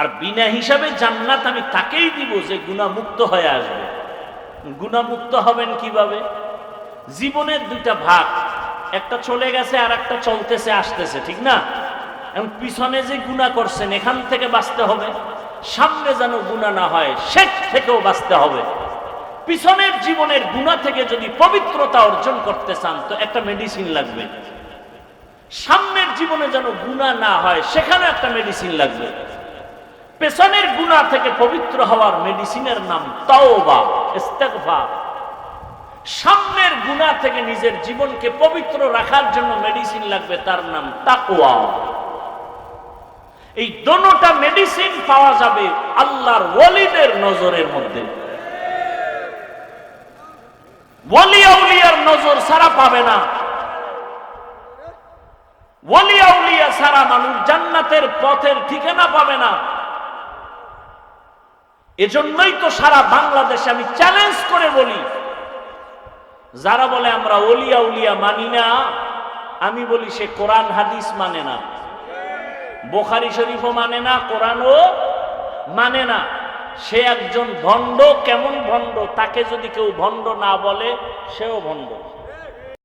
আর বিনা হিসাবে জান্নাত আমি তাকেই দিব যে গুনাহমুক্ত হয়ে আসবে। গুনাহমুক্ত হবেন কিভাবে? জীবনের দুইটা ভাগ, একটা চলে গেছে আর একটা চলতেছে আসতেছে, ঠিক না? এবং পিছনে যে গুনাহ করছেন এখান থেকে বাঁচতে হবে, সামনে যেন গুনাহ না হয় শেষ থেকেও বাঁচতে হবে। পিছনের জীবনের গুনাহ থেকে যদি পবিত্রতা অর্জন করতে চান তো একটা মেডিসিন লাগবে, সামনের জীবনে যেন গুনাহ না হয় সেখানে একটা মেডিসিন লাগবে। পেছনের গুনাহ থেকে পবিত্র হওয়ার মেডিসিনের নাম তাওবা, ইস্তেগফার। সামনের গুনাহ থেকে নিজের জীবনকে পবিত্র রাখার জন্য মেডিসিন লাগবে, তার নাম তাকওয়া। এই দোনোটা মেডিসিন পাওয়া যাবে আল্লাহর ওয়ালিদের নজরের মধ্যে। ওয়ালি আউলিয়ার নজর ছাড়া পাবে না। ওয়ালি আউলিয়া ছাড়া মানুষ জান্নাতের পথের ঠিকানা পাবে না। এজন্যই তো সারা বাংলাদেশে আমি চ্যালেঞ্জ করে বলি, যারা বলে আমরা ওলি আউলিয়া মানি না, আমি বলি সে কোরআন হাদিস মানে না, বুখারী শরীফও মানে না, কোরআনও মানে না। সে একজন ভণ্ড। কেমন ভণ্ড? তাকে যদি কেউ ভণ্ড না বলে সেও ভণ্ড।